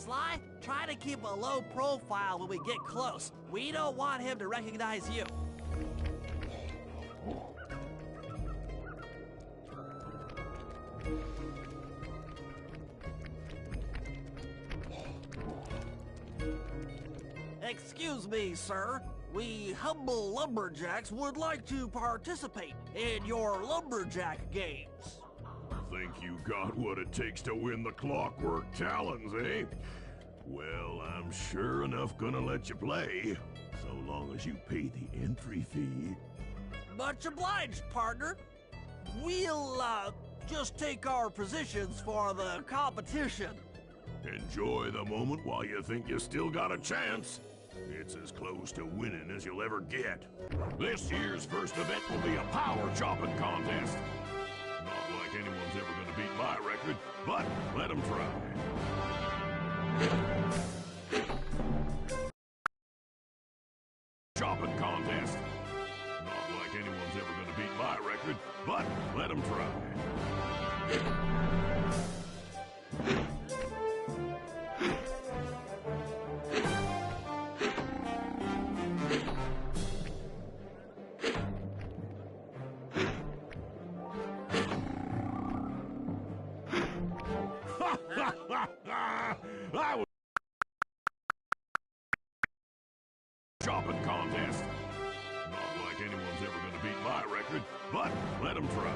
Sly, try to keep a low profile when we get close. We don't want him to recognize you. Excuse me, sir. We humble lumberjacks would like to participate in your lumberjack games. Think you got what it takes to win the Clockwork Talons, eh? Well, I'm sure enough gonna let you play, so long as you pay the entry fee. Much obliged, partner. We'll, just take our positions for the competition. Enjoy the moment while you think you still got a chance. It's as close to winning as you'll ever get. This year's first event will be a power chopping contest. Not like anyone's ever gonna beat my record, but let them try. Chopping contest. Not like anyone's ever gonna beat my record, but let them try. I was chopping contest. Not like anyone's ever gonna beat my record, but let them try.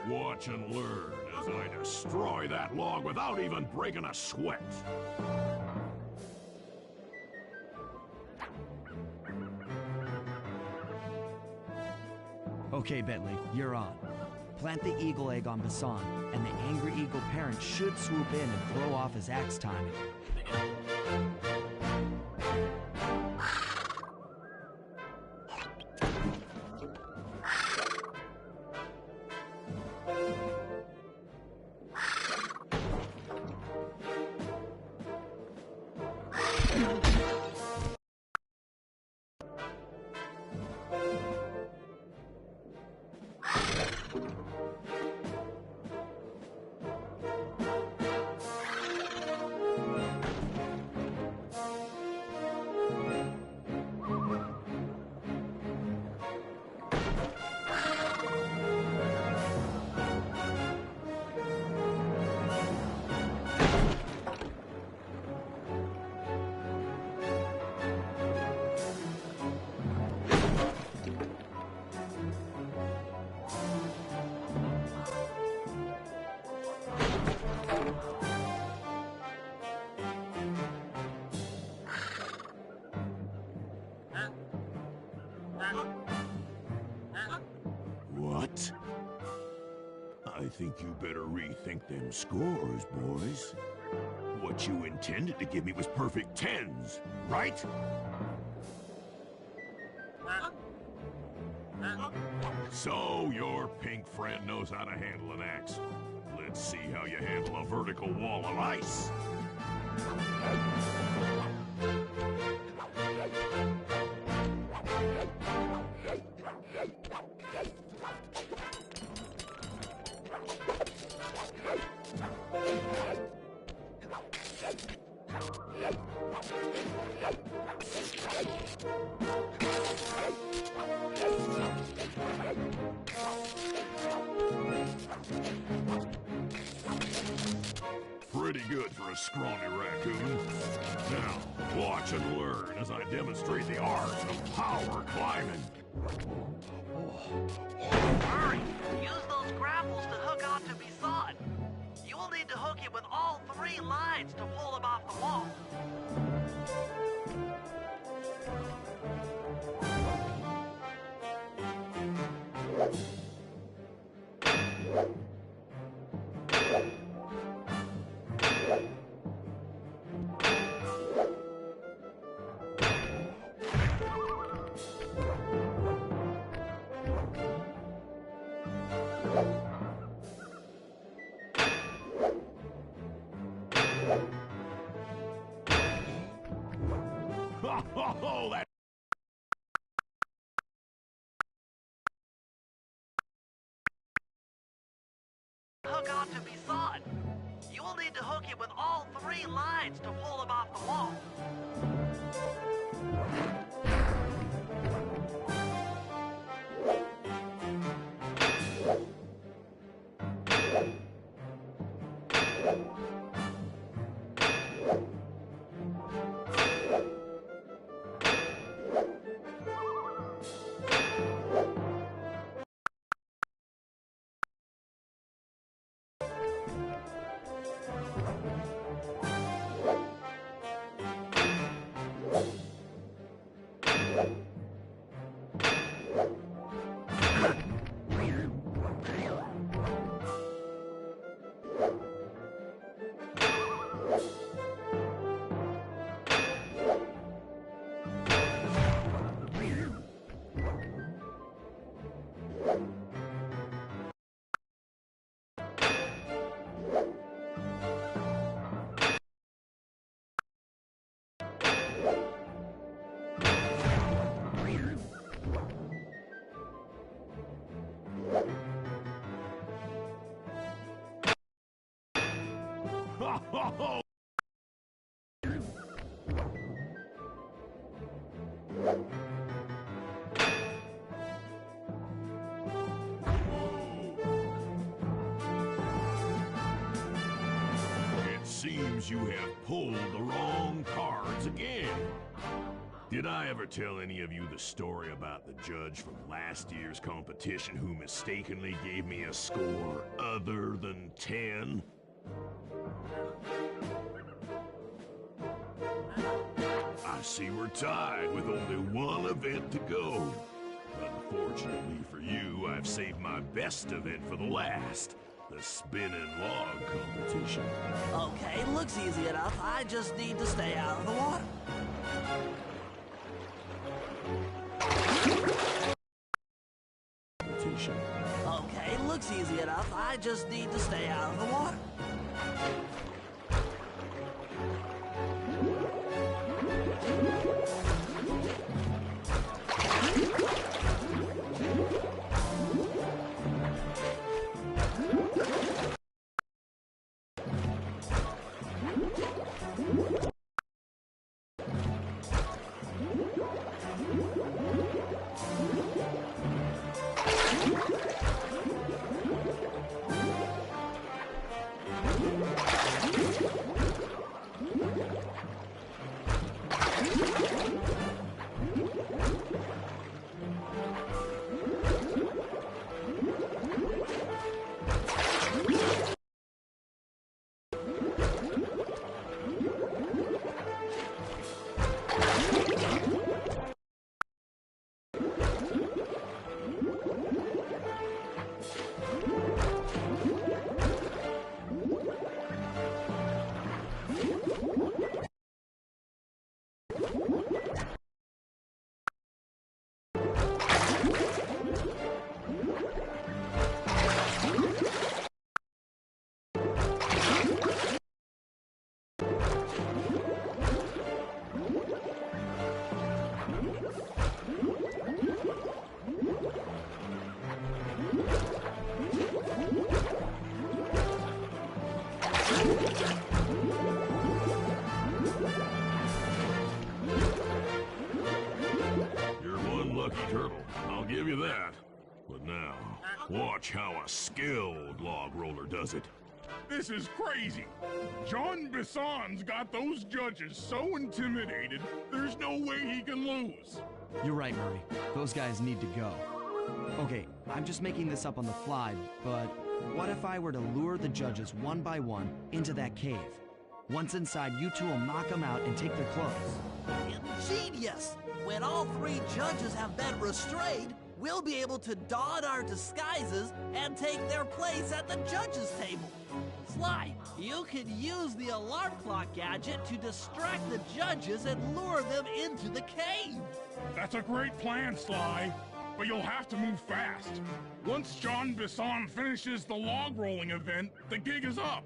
Watch and learn as I destroy that log without even breaking a sweat. Okay, Bentley, you're on. Plant the eagle egg on Bassan, and the angry eagle parent should swoop in and throw off his axe timing. What? I think you better rethink them scores, boys. What you intended to give me was perfect tens, right? So your pink friend knows how to handle an axe. Let's see how you handle a vertical wall of ice. Pretty good for a scrawny raccoon. Now, watch and learn as I demonstrate the art of power climbing. Hurry! Use those grapples to hook onto Bassan. You will need to hook him with all 3 lines to pull him off the wall. Oh, that... Hook onto Bison. You will need to hook him with all 3 lines to pull him off the wall. Oh, it seems you have pulled the wrong cards again. Did I ever tell any of you the story about the judge from last year's competition who mistakenly gave me a score other than 10? I see we're tied with only one event to go. Unfortunately for you, I've saved my best event for the last. The spinning log competition. Okay, looks easy enough. I just need to stay out of the water. Competition. Okay, looks easy enough. I just need to stay out of the water. Turtle, I'll give you that. But now, watch how a skilled log roller does it. This is crazy. John Bison's got those judges so intimidated, there's no way he can lose. You're right, Murray. Those guys need to go. Okay, I'm just making this up on the fly, but what if I were to lure the judges one by one into that cave? Once inside, you two will knock them out and take their clothes. Ingenious! When all 3 judges have been restrained, we'll be able to don our disguises and take their place at the judges' table. Sly, you can use the alarm clock gadget to distract the judges and lure them into the cave. That's a great plan, Sly. But you'll have to move fast. Once John Bison finishes the log rolling event, the gig is up.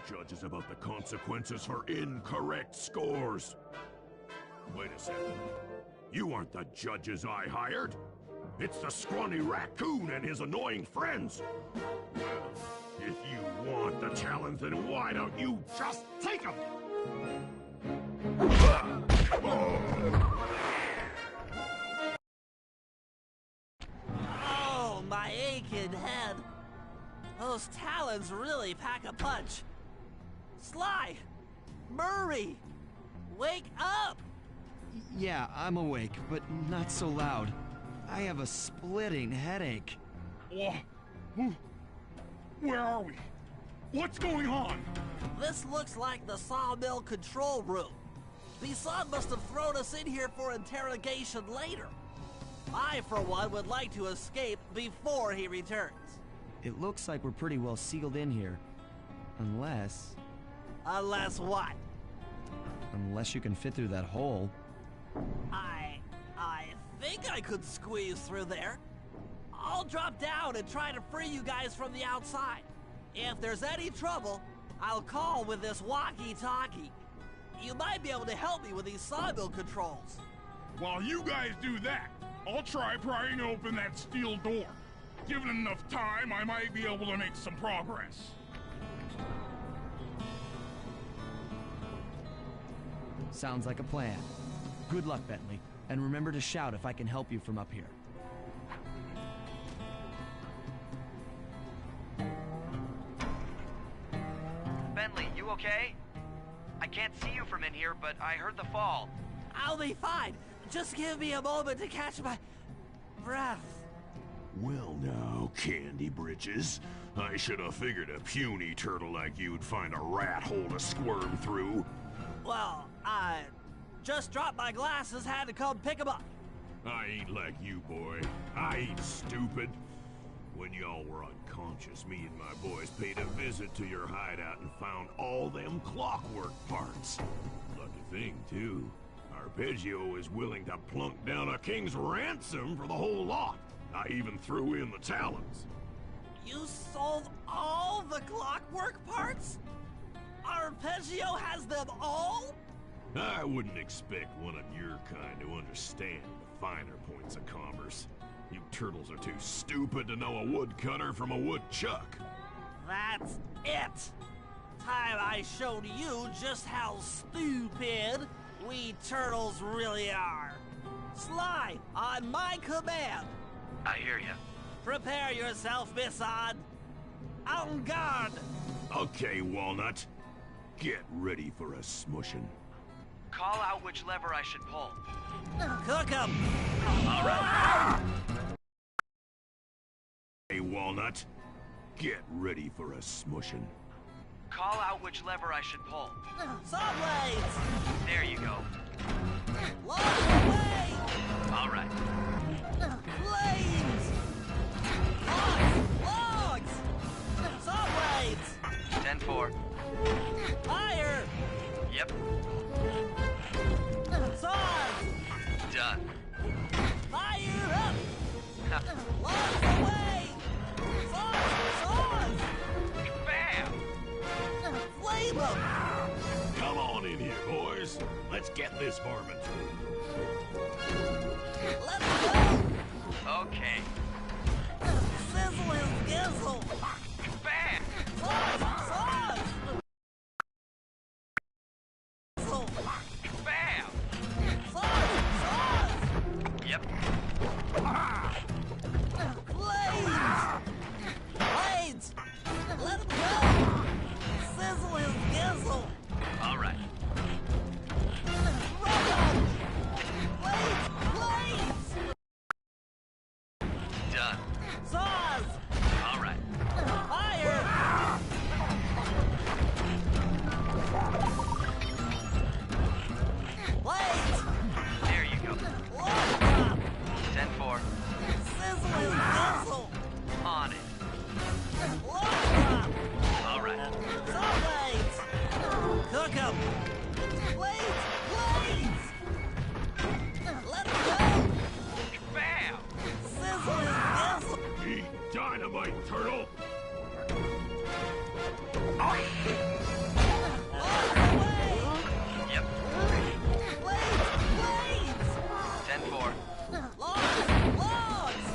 Judges about the consequences for incorrect scores. Wait a second. You aren't the judges I hired. It's the scrawny raccoon and his annoying friends. Well, if you want the challenge, then why don't you just take them? Oh, my aching head. Those talons really pack a punch. Sly! Murray! Wake up! Yeah, I'm awake, but not so loud. I have a splitting headache. Where are we? What's going on? This looks like the sawmill control room. The son must have thrown us in here for interrogation later. I, for one, would like to escape before he returns. It looks like we're pretty well sealed in here. Unless Unless what? you can fit through that hole. I think I could squeeze through there. I'll drop down and try to free you guys from the outside. If there's any trouble, I'll call with this walkie-talkie. You might be able to help me with these sawmill controls. While you guys do that, I'll try prying open that steel door. Given enough time, I might be able to make some progress. Sounds like a plan. Good luck, Bentley, and remember to shout if I can help you from up here. Bentley, you okay? I can't see you from in here, but I heard the fall. I'll be fine. Just give me a moment to catch my breath. Well now, Candy Britches. I should have figured a puny turtle like you'd find a rat hole to squirm through. Well, I just dropped my glasses, had to come pick them up. I ain't like you, boy. I ain't stupid. When y'all were unconscious, me and my boys paid a visit to your hideout and found all them clockwork parts. Lucky thing, too. Arpeggio is willing to plunk down a king's ransom for the whole lot. I even threw in the talons. You sold all the clockwork parts? Arpeggio has them all? I wouldn't expect one of your kind to understand the finer points of commerce. You turtles are too stupid to know a woodcutter from a woodchuck. That's it. Time I showed you just how stupid we turtles really are. Sly, on my command. I hear you. Prepare yourself, Bisson. En garde. Okay, Walnut. Get ready for a smushin'. Call out which lever I should pull. Cook 'em. All right. Hey, Walnut. Get ready for a smushin'. Call out which lever I should pull. Saw blades. There you go. Logs away. All right. Blades. Logs. Saw blades. 10-4. Fire. Yep. Saws. Done. Fire up. Logs away. Saws. Bam! Flame 'em. Come on in here, boys. Let's get this varmint through. Let's go. Okay. Sizzle and gizzle. Bam! Saws. Sizzle. Bam! Saws. Yep. Blades. Let 'em go. Sizzle and gizzle. All right. Rub 'em. Blades. Done. Saws. All right. Fire. Blades. There you go. Log drop. 10-4. Sizzle and gizzle. On it. Log drop. All right. Saw blades. Cook 'em. Blades. Let 'em go. Bam! Sizzle and gizzle. Eat dynamite, turtle. Logs away. Yep. Blades. 10-4. Logs.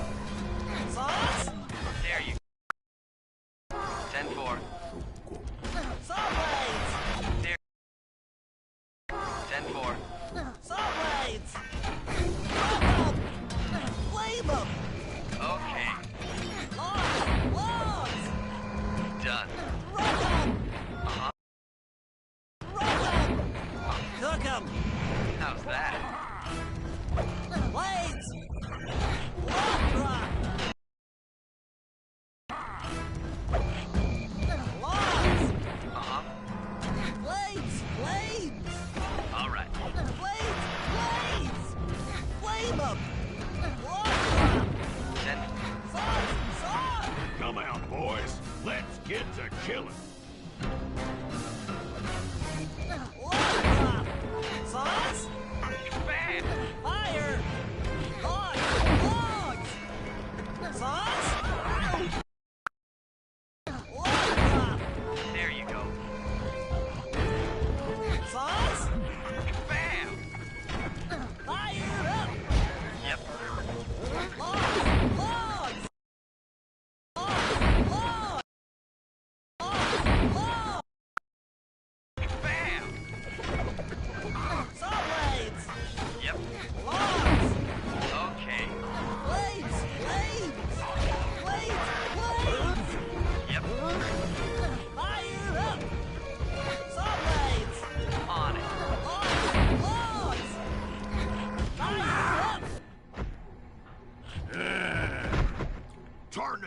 Saws. There you go. 10-4. Saw blades. There. 10-4. Saw blades. Rub 'em. Flame 'em. Okay. Logs. Done. Rub 'em. Uh-huh. Rub 'em. Cook 'em. How's that? Blades. Log drop.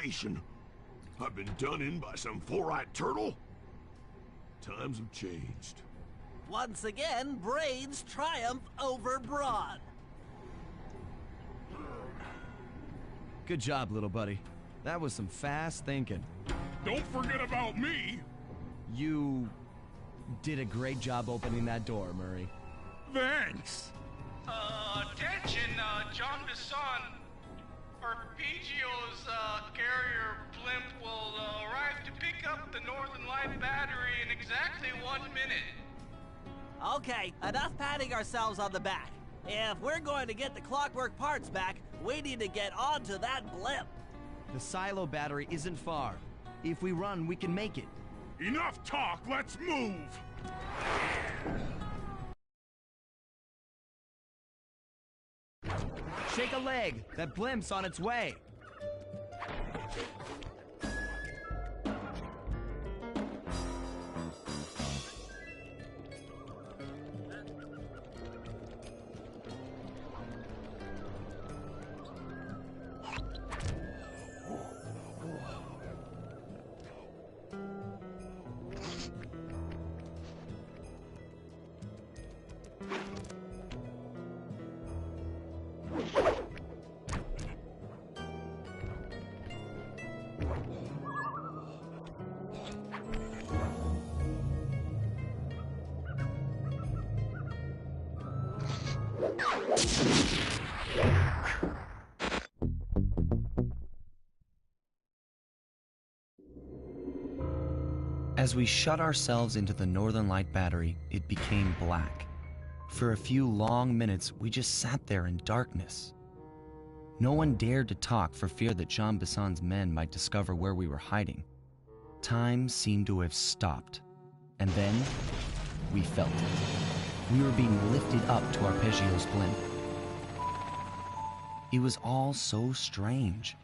starvation. I've been done in by some four-eyed turtle? Times have changed. Once again, brains triumph over brawn. Good job, little buddy. That was some fast thinking. Don't forget about me. You did a great job opening that door, Murray. Thanks. Attention, John Bisson. Arpeggio's carrier blimp will arrive to pick up the Northern Light battery in exactly 1 minute. Okay, enough patting ourselves on the back. If we're going to get the Clockwork parts back, we need to get onto that blimp. The silo battery isn't far. If we run, we can make it. Enough talk, let's move. Shake a leg. That blimp's on its way. As we shut ourselves into the Northern Light battery, it became black. For a few long minutes, we just sat there in darkness. No one dared to talk for fear that Jean Bisson's men might discover where we were hiding. Time seemed to have stopped. And then, we felt it. We were being lifted up to Arpeggio's blimp. It was all so strange.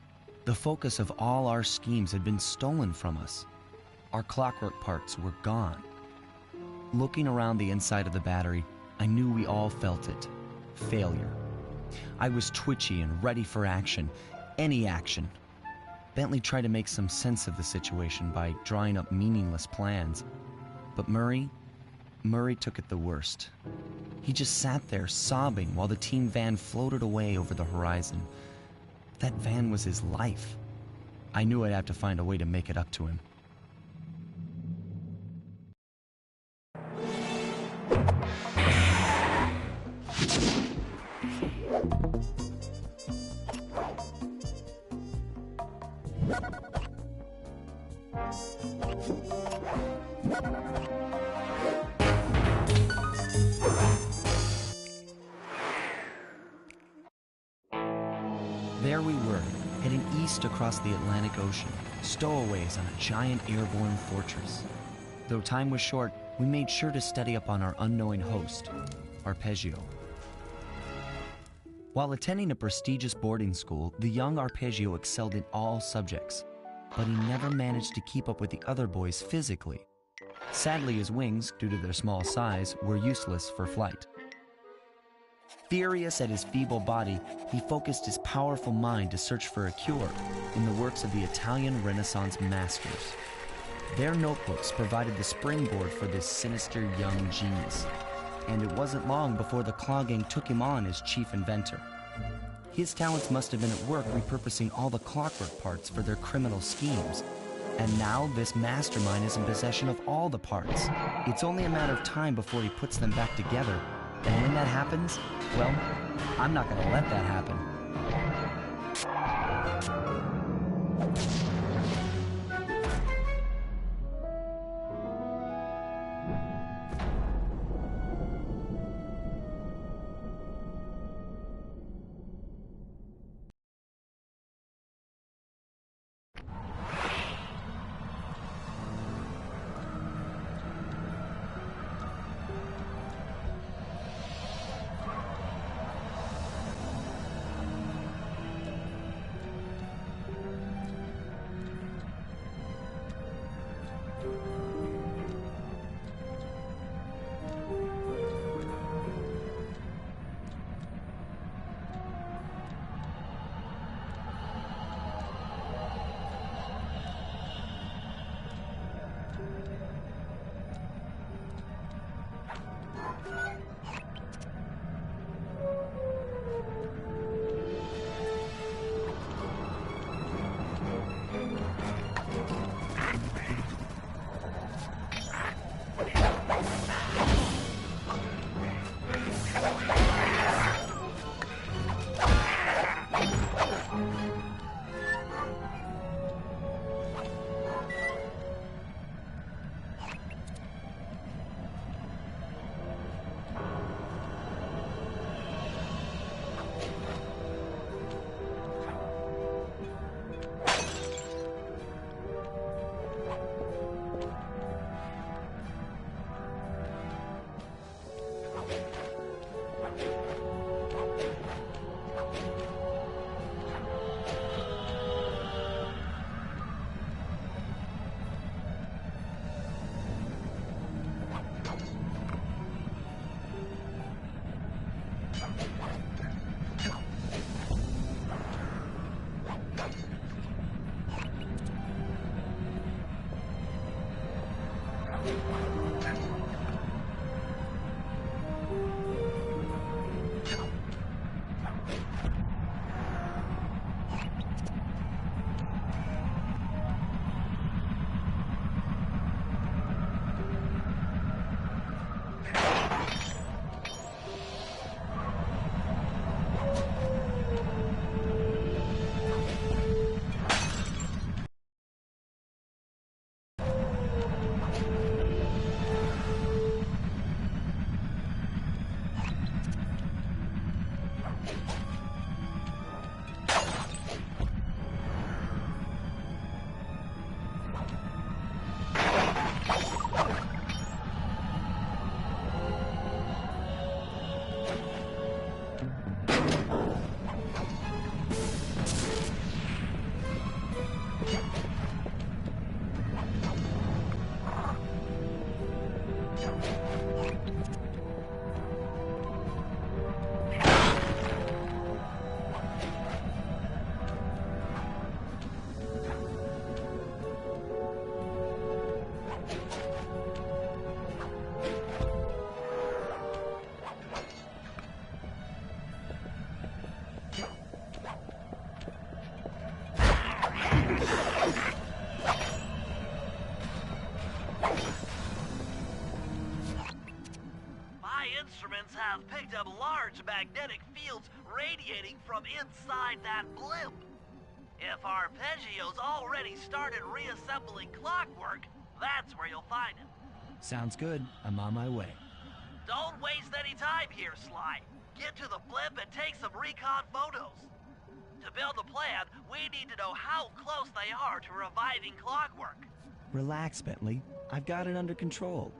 The focus of all our schemes had been stolen from us. Our clockwork parts were gone. Looking around the inside of the battery, I knew we all felt it. Failure. I was twitchy and ready for action. Any action. Bentley tried to make some sense of the situation by drawing up meaningless plans. But Murray took it the worst. He just sat there sobbing while the team van floated away over the horizon. That van was his life. I knew I'd have to find a way to make it up to him. There we were, heading east across the Atlantic Ocean, stowaways on a giant airborne fortress. Though time was short, we made sure to study up on our unknowing host, Arpeggio. While attending a prestigious boarding school, the young Arpeggio excelled in all subjects, but he never managed to keep up with the other boys physically. Sadly, his wings, due to their small size, were useless for flight. Furious at his feeble body, he focused his powerful mind to search for a cure in the works of the Italian Renaissance masters. Their notebooks provided the springboard for this sinister young genius, and it wasn't long before the Claw Gang took him on as chief inventor. His talents must have been at work repurposing all the clockwork parts for their criminal schemes. And now this mastermind is in possession of all the parts. It's only a matter of time before he puts them back together. And when that happens, well, I'm not gonna let that happen. Instruments have picked up large magnetic fields radiating from inside that blimp. If Arpeggio's already started reassembling Clockwork, that's where you'll find him. Sounds good. I'm on my way. Don't waste any time here, Sly. Get to the blimp and take some recon photos. To build the plan, we need to know how close they are to reviving Clockwork. Relax, Bentley. I've got it under control.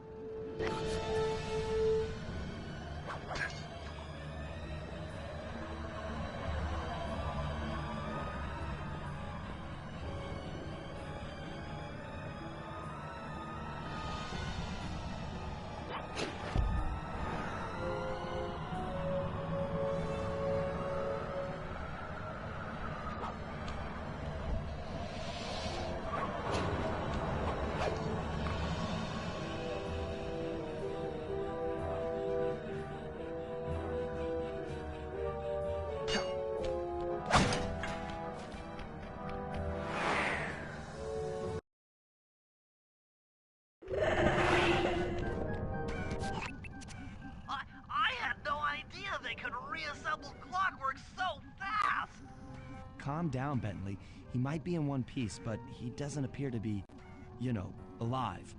Calm down, Bentley. He might be in one piece, but he doesn't appear to be, you know, alive.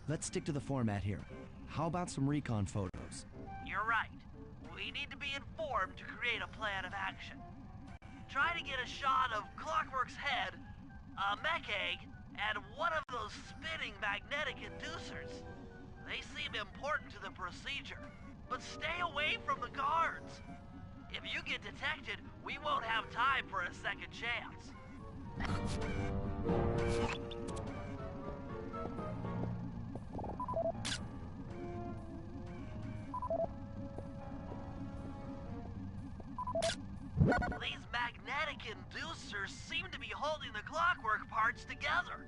Let's stick to the format here. How about some recon photos? You're right. We need to be informed to create a plan of action. Try to get a shot of Clockwork's head, a mech egg, and one of those spinning magnetic inducers. They seem important to the procedure, but stay away from the guards. If you get detected, we won't have time for a second chance. These magnetic inducers seem to be holding the Clockwork parts together.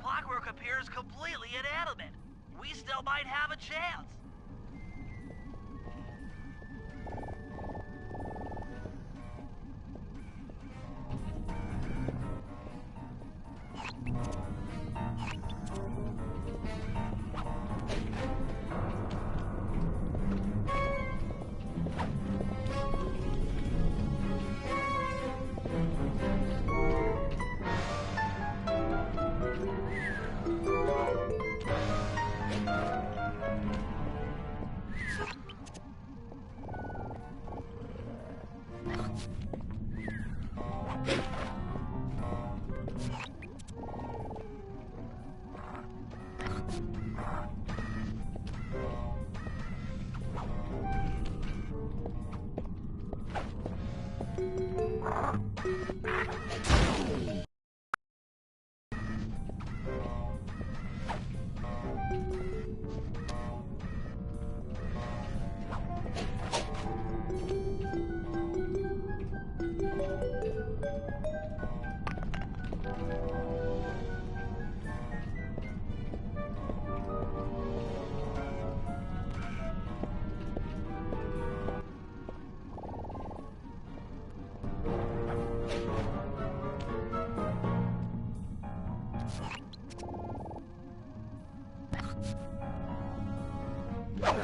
Clockwork appears completely inanimate. We still might have a chance. I'm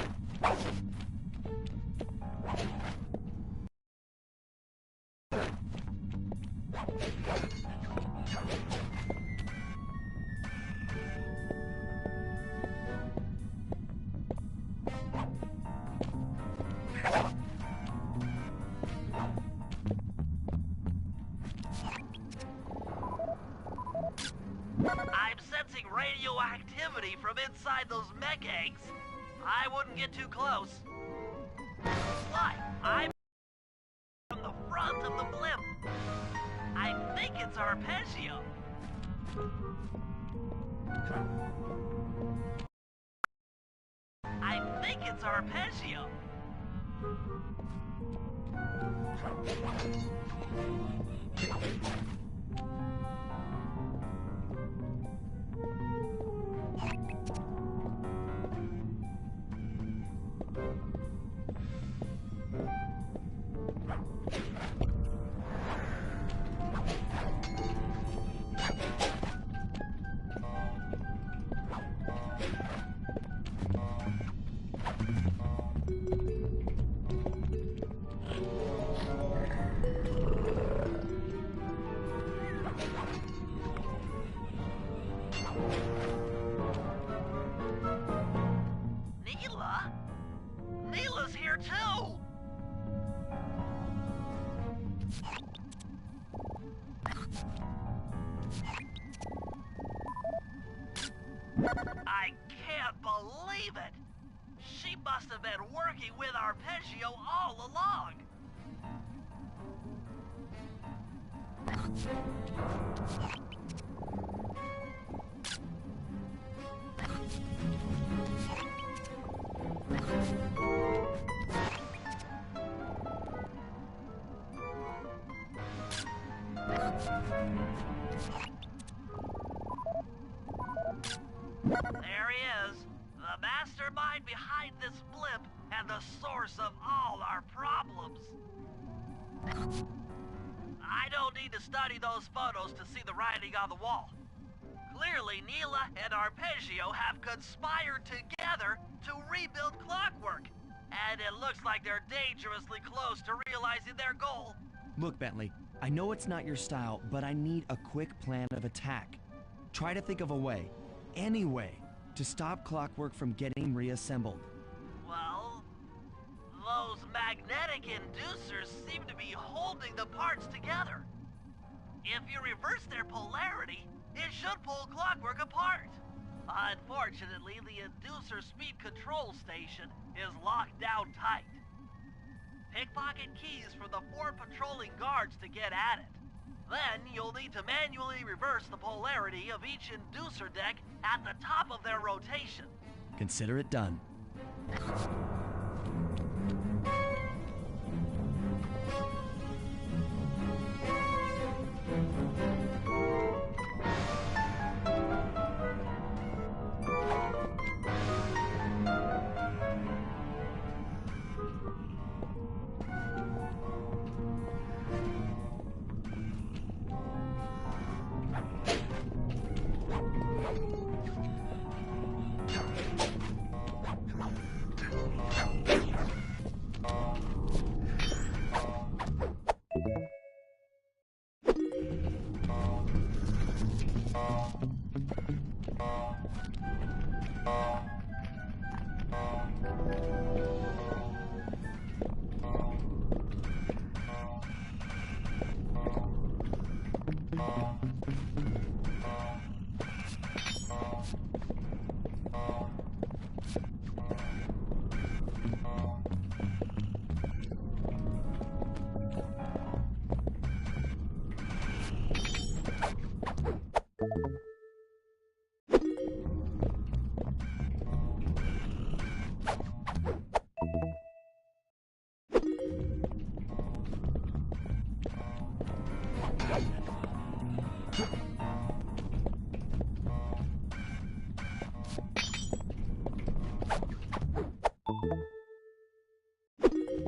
sensing radioactivity from inside those mech eggs. I wouldn't get too close. Sly, I'm from the front of the blimp. I think it's Arpeggio. I think it's Arpeggio. Neela? Neela's here too! I can't believe it! She must have been working with Arpeggio all along! There he is, the mastermind behind this blimp and the source of all our problems. I don't need to study those photos to see the writing on the wall. Clearly, Neela and Arpeggio have conspired together to rebuild Clockwork, and it looks like they're dangerously close to realizing their goal. Look, Bentley, I know it's not your style, but I need a quick plan of attack. Try to think of a way, any way, to stop Clockwork from getting reassembled. Well, those magnetic inducers seem to be holding the parts together. If you reverse their polarity, it should pull Clockwork apart. Unfortunately, the inducer speed control station is locked down tight. Pickpocket keys for the 4 patrolling guards to get at it. Then you'll need to manually reverse the polarity of each inducer deck at the top of their rotation. Consider it done.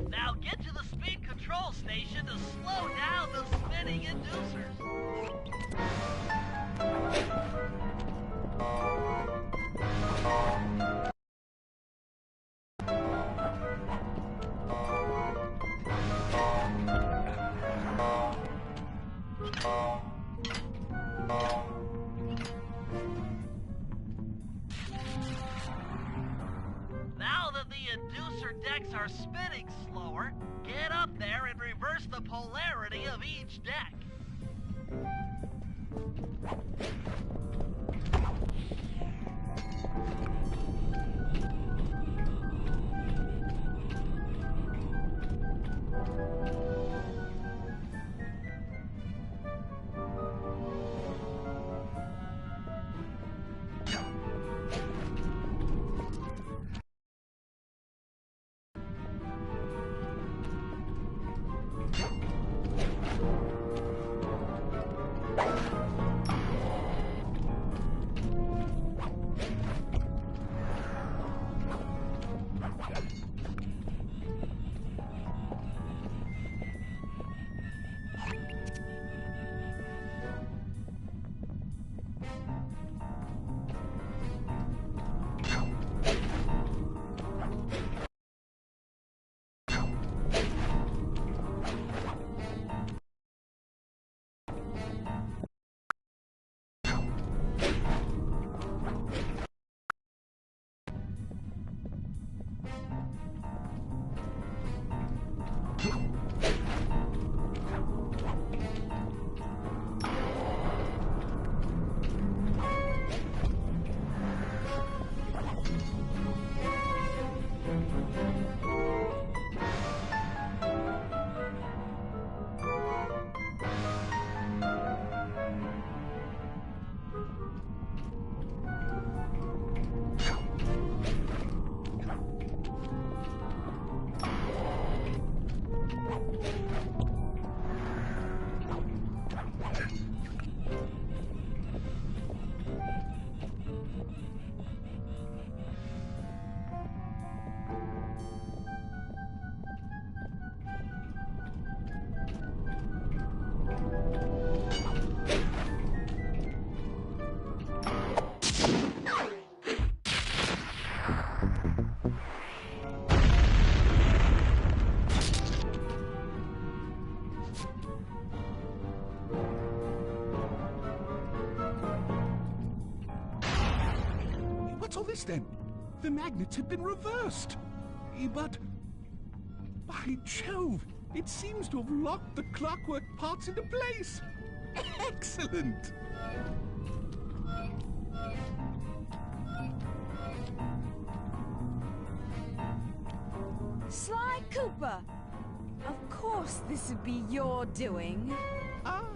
Now get to the speed control station to slow down the spinning inducers. the inducer decks are spinning slower, get up there and reverse the polarity of each deck. What's all this then? The magnets had been reversed. But, by Jove, it seems to have locked the clockwork parts into place. Excellent! Sly Cooper! Of course this would be your doing. Ah,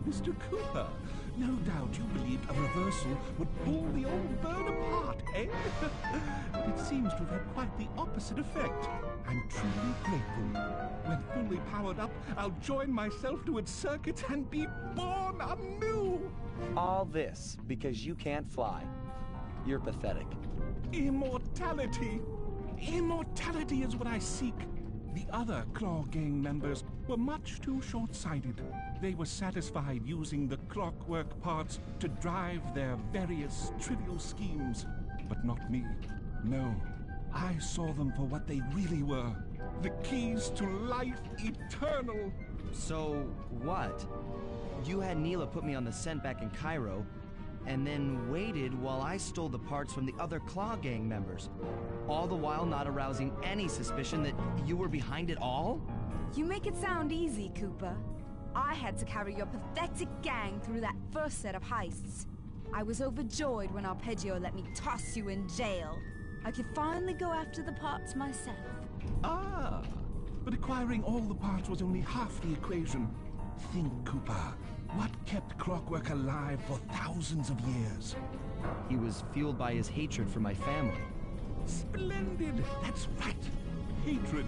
Mr. Cooper. No doubt you believed a reversal would pull the old bird apart, eh? But it seems to have had quite the opposite effect. I'm truly grateful. When fully powered up, I'll join myself to its circuits and be born anew! All this because you can't fly. You're pathetic. Immortality! Immortality is what I seek. The other Claw Gang members were much too short-sighted. They were satisfied using the clockwork parts to drive their various trivial schemes. But not me. No, I saw them for what they really were. The keys to life eternal. So, what? You had Neela put me on the scent back in Cairo, and then waited while I stole the parts from the other Claw Gang members, all the while not arousing any suspicion that you were behind it all? You make it sound easy, Cooper. I had to carry your pathetic gang through that first set of heists. I was overjoyed when Arpeggio let me toss you in jail. I could finally go after the parts myself. Ah, but acquiring all the parts was only half the equation. Think, Cooper. What kept Clockwork alive for thousands of years? He was fueled by his hatred for my family. Splendid! That's right! Hatred.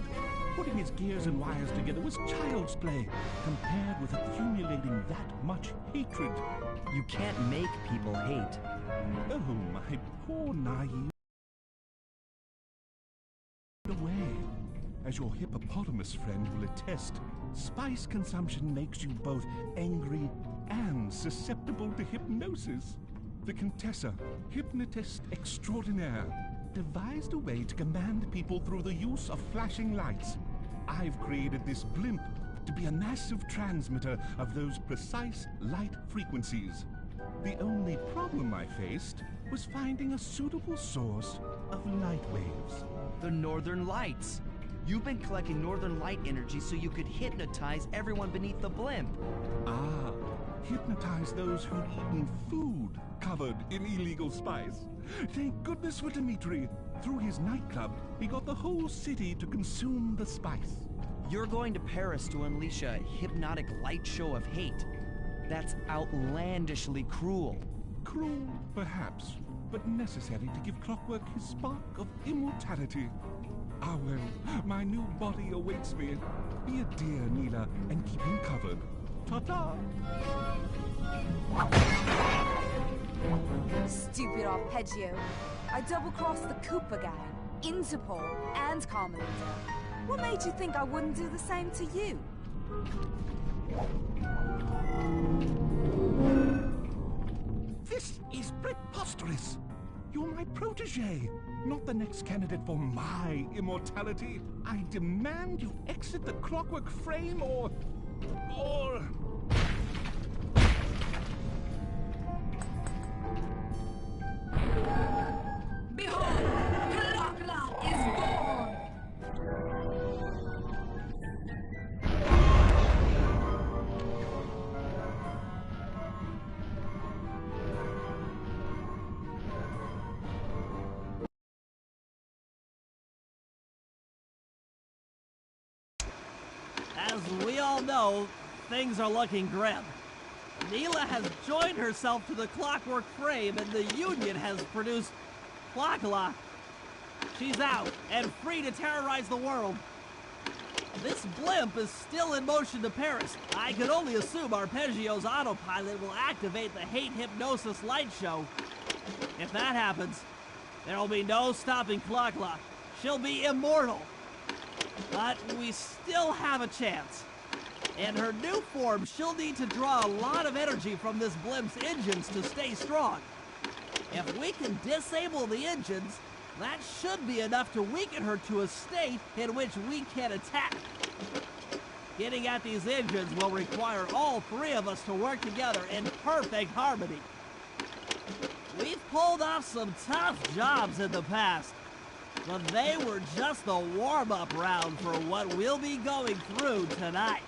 Putting his gears and wires together was child's play, compared with accumulating that much hatred. You can't make people hate. Oh, my poor naive... away. As your hippopotamus friend will attest, spice consumption makes you both angry and susceptible to hypnosis. The Contessa, hypnotist extraordinaire, devised a way to command people through the use of flashing lights. I've created this blimp to be a massive transmitter of those precise light frequencies. The only problem I faced was finding a suitable source of light waves. The Northern Lights. You've been collecting Northern Light energy so you could hypnotize everyone beneath the blimp. Ah, hypnotize those who'd eaten food covered in illegal spice. Thank goodness for Dmitri. Through his nightclub, he got the whole city to consume the spice. You're going to Paris to unleash a hypnotic light show of hate. That's outlandishly cruel. Cruel, perhaps, but necessary to give Clockwork his spark of immortality. Ah well, my new body awaits me. Be a dear, Neela, and keep him covered. Ta-ta! Stupid arpeggio. I double-crossed the Cooper gang, Interpol, and Carmelita. What made you think I wouldn't do the same to you? This is preposterous! You're my protege, not the next candidate for my immortality. I demand you exit the Clockwork frame or... Behold, Clockla is born! As we all know, things are looking grim. Neela has joined herself to the Clockwork frame, and the Union has produced Clockla. She's out and free to terrorize the world. This blimp is still in motion to Paris. I can only assume Arpeggio's autopilot will activate the hate hypnosis light show. If that happens, there will be no stopping Clockla. She'll be immortal. But we still have a chance. In her new form, she'll need to draw a lot of energy from this blimp's engines to stay strong. If we can disable the engines, that should be enough to weaken her to a state in which we can attack. Getting at these engines will require all three of us to work together in perfect harmony. We've pulled off some tough jobs in the past, but they were just the warm-up round for what we'll be going through tonight.